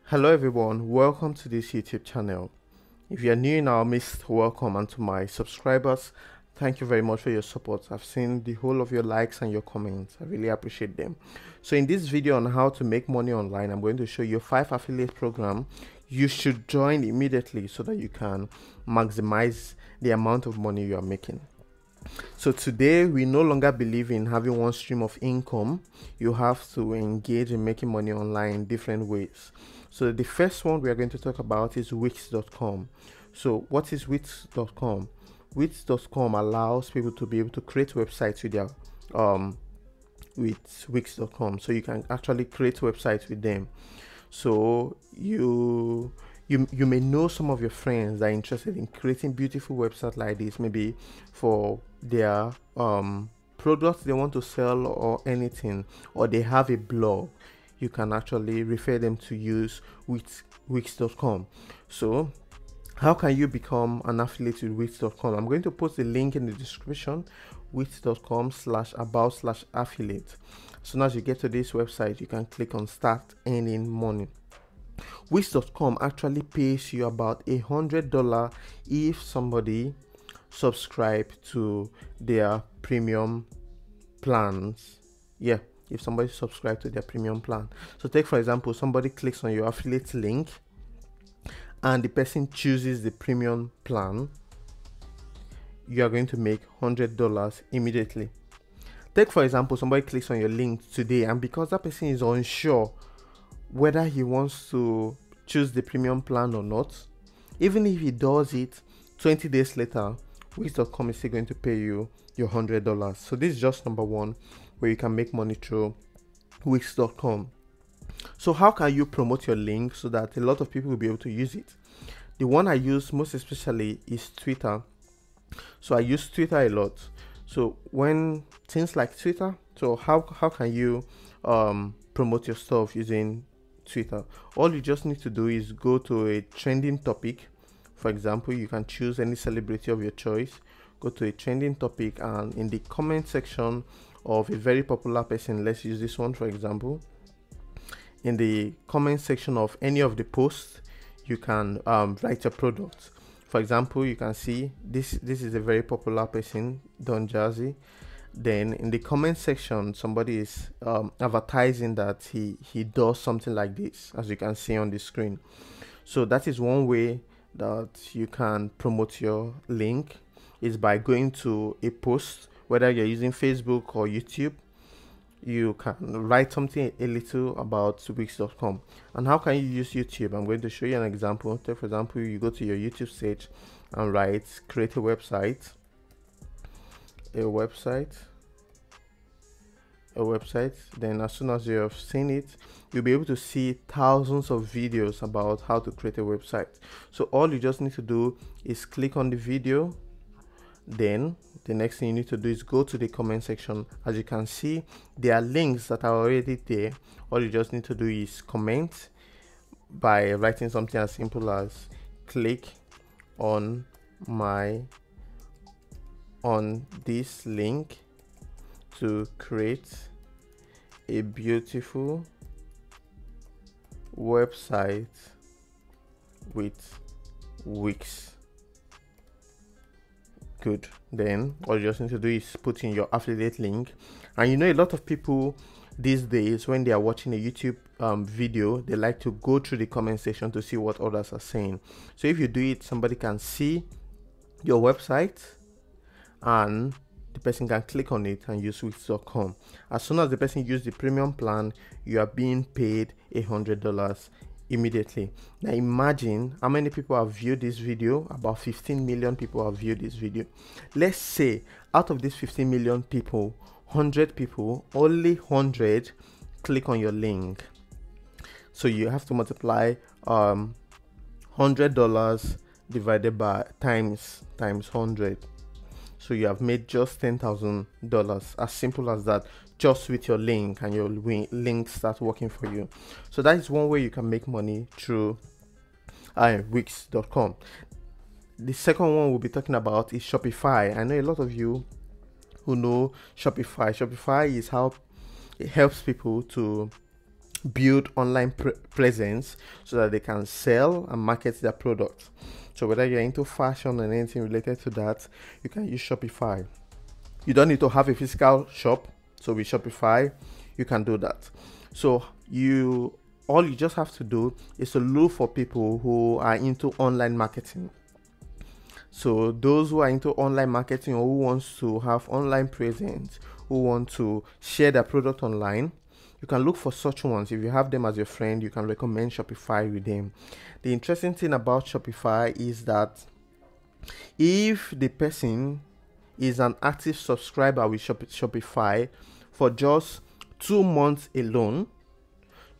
Hello everyone, welcome to this YouTube channel. If you are new in our midst, welcome, and to my subscribers, thank you very much for your support. I've seen the whole of your likes and your comments. I really appreciate them. So in this video on how to make money online, I'm going to show you 5 affiliate program you should join immediately so that you can maximize the amount of money you are making. So today we no longer believe in having one stream of income. You have to engage in making money online in different ways. So the first one we are going to talk about is Wix.com. So what is Wix.com? Wix.com allows people to be able to create websites with their with Wix.com. So you can actually create websites with them. So you may know some of your friends that are interested in creating beautiful websites like this, maybe for their products they want to sell or anything, or they have a blog. You can actually refer them to use Wix.com. So how can you become an affiliate with Wix.com? I'm going to post the link in the description, wix.com/about/affiliate. As soon as you get to this website, you can click on start earning money. Wix.com actually pays you about $100 if somebody subscribe to their premium plans. Yeah, if somebody subscribe to their premium plan. So take for example, somebody clicks on your affiliate link and the person chooses the premium plan, you are going to make $100 immediately. Take for example, somebody clicks on your link today, and because that person is unsure whether he wants to choose the premium plan or not, even if he does it 20 days later, Wix.com is still going to pay you your $100. So this is just number one where you can make money through Wix.com. So how can you promote your link so that a lot of people will be able to use it? The one I use most especially is Twitter. So I use Twitter a lot. So when things like Twitter, so how can you promote your stuff using Twitter? All you just need to do is go to a trending topic. For example, you can choose any celebrity of your choice, go to a trending topic, and in the comment section of a very popular person, let's use this one for example, in the comment section of any of the posts, you can write your product. For example, you can see this is a very popular person, Don Jazzy. Then in the comment section, somebody is advertising that he does something like this, as you can see on the screen. So that is one way that you can promote your link, is by going to a post, whether you're using Facebook or YouTube. You can write something a little about Wix.com. And how can you use YouTube? I'm going to show you an example. Take for example, you go to your YouTube search and write create a website. Then as soon as you have seen it, you'll be able to see thousands of videos about how to create a website. So all you just need to do is click on the video. Then the next thing you need to do is go to the comment section. As you can see, there are links that are already there. All you just need to do is comment by writing something as simple as click on this link to create a beautiful website with Wix. Good. Then all you just need to do is put in your affiliate link. And you know, a lot of people these days, when they are watching a YouTube video, they like to go through the comment section to see what others are saying. So if you do it, somebody can see your website and the person can click on it and use Wix.com. As soon as the person uses the premium plan, you are being paid $100 immediately. Now imagine how many people have viewed this video. About 15 million people have viewed this video. Let's say out of these 15 million people, 100 people, only 100 click on your link. So you have to multiply $100 divided by times 100. So you have made just $10,000. As simple as that, just with your link, and your link starts working for you. So that is one way you can make money through Wix.com. The second one we'll be talking about is Shopify. I know a lot of you who know Shopify. Shopify is how it helps people to build online presence so that they can sell and market their products. So whether you're into fashion and anything related to that, you can use Shopify. You don't need to have a physical shop. So with Shopify, you can do that. So all you just have to do is to look for people who are into online marketing. So those who are into online marketing, or who wants to have online presence, who want to share their product online, you can look for such ones. If you have them as your friend, you can recommend Shopify with them. The interesting thing about Shopify is that if the person is an active subscriber with Shopify for just 2 months alone,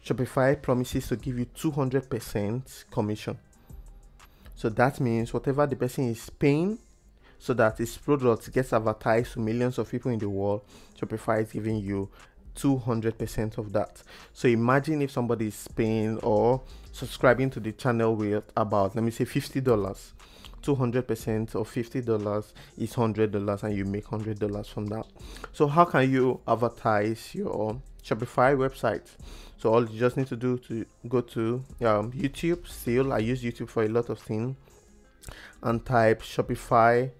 Shopify promises to give you 200% commission. So that means whatever the person is paying so that his product gets advertised to millions of people in the world, Shopify is giving you 200% of that. So imagine if somebody is paying or subscribing to the channel with about, let me say, $50. 200% of $50 is $100, and you make $100 from that. So how can you advertise your Shopify website? So all you just need to do to go to YouTube. Still, I use YouTube for a lot of things, and type Shopify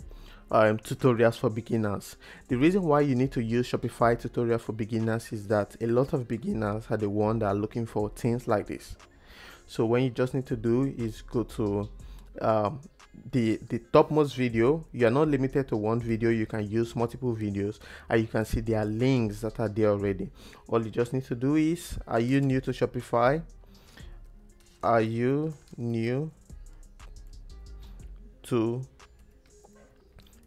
tutorials for beginners. The reason why you need to use Shopify tutorial for beginners is that a lot of beginners are the ones that are looking for things like this. So when you just need to do is go to the topmost video. You are not limited to one video, you can use multiple videos, and you can see there are links that are there already. All you just need to do is, are you new to Shopify? Are you new to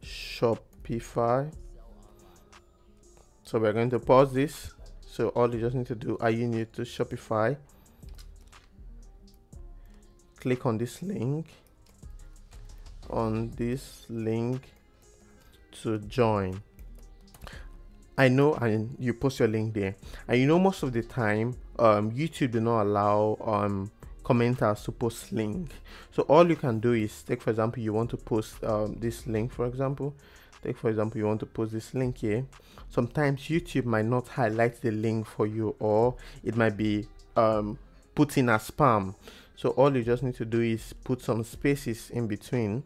Shopify? So we're going to pause this. So all you just need to do, are you new to Shopify? Click on this link, to join. I know, and you post your link there, and you know most of the time YouTube do not allow commenters to post link. So all you can do is, take for example, you want to post this link. For example, you want to post this link here. Sometimes YouTube might not highlight the link for you, or it might be put in as spam. So all you just need to do is put some spaces in between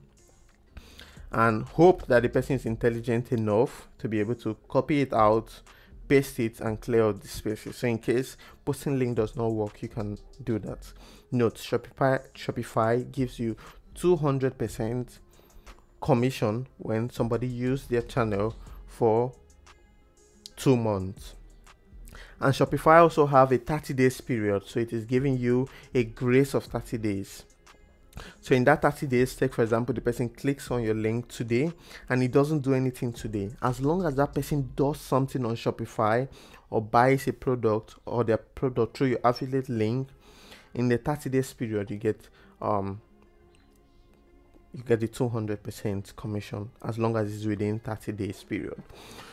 and hope that the person is intelligent enough to be able to copy it out, paste it, and clear out the spaces. So in case posting link does not work, you can do that. Note, Shopify gives you 200% commission when somebody uses their channel for 2 months. And Shopify also have a 30 days period, so it is giving you a grace of 30 days. So in that 30 days, take for example, the person clicks on your link today and it doesn't do anything today. As long as that person does something on Shopify or buys a product or their product through your affiliate link, in the 30 days period, you get the 200% commission, as long as it's within 30 days period.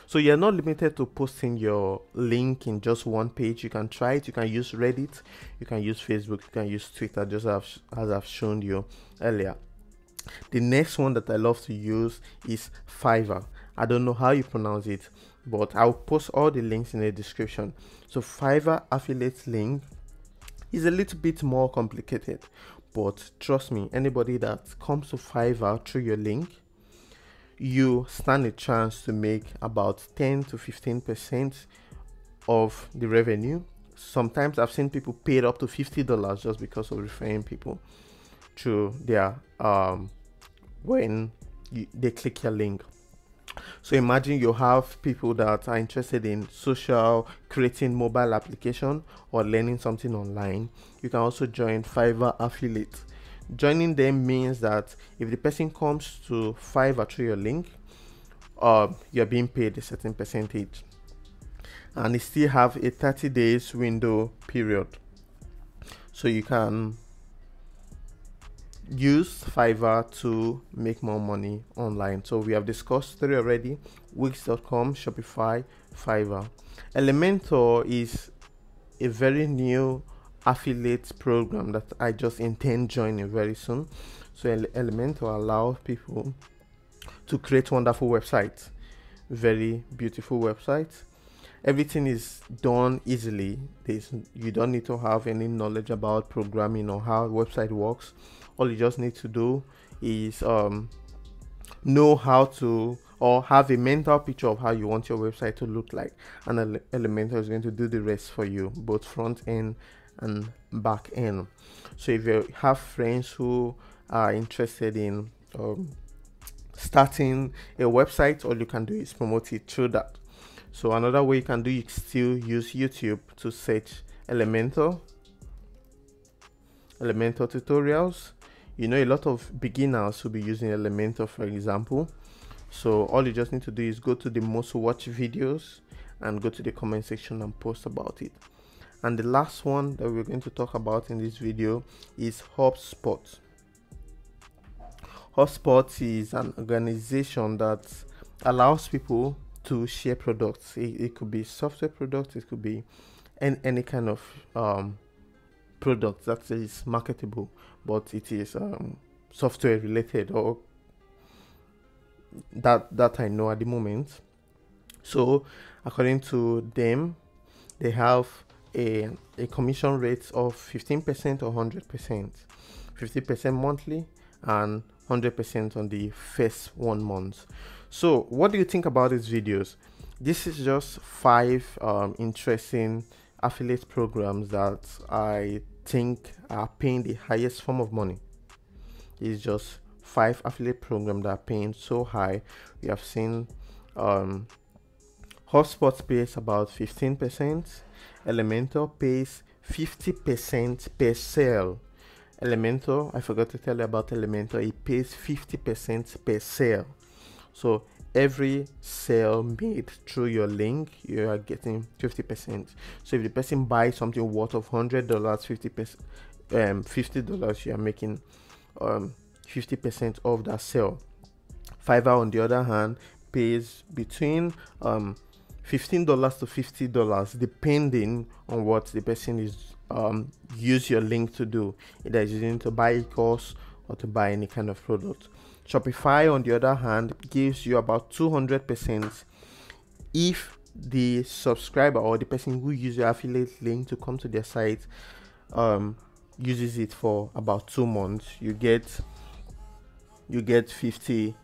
So you're not limited to posting your link in just one page. You can try it. You can use Reddit, you can use Facebook, you can use Twitter, just as I've shown you earlier. The next one that I love to use is Fiverr. I don't know how you pronounce it, but I'll post all the links in the description. So Fiverr affiliate link is a little bit more complicated, but trust me, anybody that comes to Fiverr through your link, you stand a chance to make about 10 to 15% of the revenue. Sometimes I've seen people paid up to $50 just because of referring people through their when they click your link. So imagine you have people that are interested in creating mobile application or learning something online. You can also join Fiverr affiliate. Joining them means that if the person comes to Fiverr through your link, you're being paid a certain percentage, and they still have a 30 days window period. So you can use Fiverr to make more money online. So we have discussed 3 already: Wix.com, Shopify, Fiverr. Elementor is a very new affiliate program that I just intend joining very soon. So Elementor allows people to create wonderful websites, very beautiful websites. everything is done easily. You don't need to have any knowledge about programming or how a website works. All you just need to do is know how to, or have a mental picture of how you want your website to look like, and Elementor is going to do the rest for you, both front end and back end. So if you have friends who are interested in starting a website, all you can do is promote it through that. So another way you can do, you still use YouTube to search Elementor tutorials. You know, a lot of beginners will be using Elementor, for example. So all you just need to do is go to the most watched videos and go to the comment section and post about it. And the last one that we're going to talk about in this video is HubSpot. HubSpot is an organization that allows people to share products. It could be software products, it could be any kind of product that is marketable, but it is software related, or that I know at the moment. So according to them, they have a commission rate of 15% or 100%, 50% monthly and 100% on the first 1 month. So what do you think about these videos? This is just 5 interesting affiliate programs that I think are paying the highest form of money. It's just 5 affiliate programs that are paying so high. We have seen HubSpot pays about 15%, Elementor pays 50% per sale. Elementor, I forgot to tell you about Elementor, it pays 50% per sale. So every sale made through your link, you are getting 50%. So if the person buys something worth of $100, $50, you are making 50% of that sale. Fiverr, on the other hand, pays between $15 to $50, depending on what the person is use your link to do, either is using to buy a course or to buy any kind of product. Shopify, on the other hand, gives you about 200% if the subscriber or the person who uses your affiliate link to come to their site uses it for about 2 months. You get 50%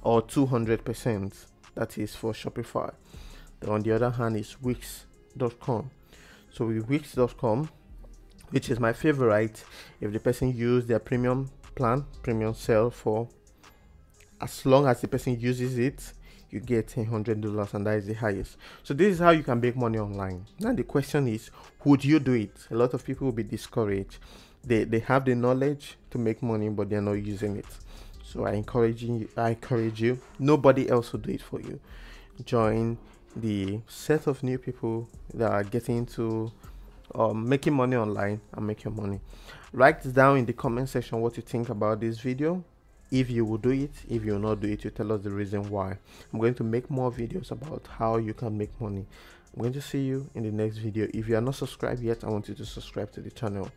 or 200%. That is for Shopify. Then on the other hand is Wix.com. So with Wix.com, which is my favorite, if the person uses their premium plan, premium sale, for as long as the person uses it, you get $100, and that is the highest. So this is how you can make money online. Now the question is, would you do it? A lot of people will be discouraged. They have the knowledge to make money, but they're not using it. So I encourage you. Nobody else will do it for you. Join the set of new people that are getting into making money online and make your money. Write down in the comment section what you think about this video. If you will do it, if you will not do it, you tell us the reason why. I'm going to make more videos about how you can make money. I'm going to see you in the next video. If you are not subscribed yet, I want you to subscribe to the channel.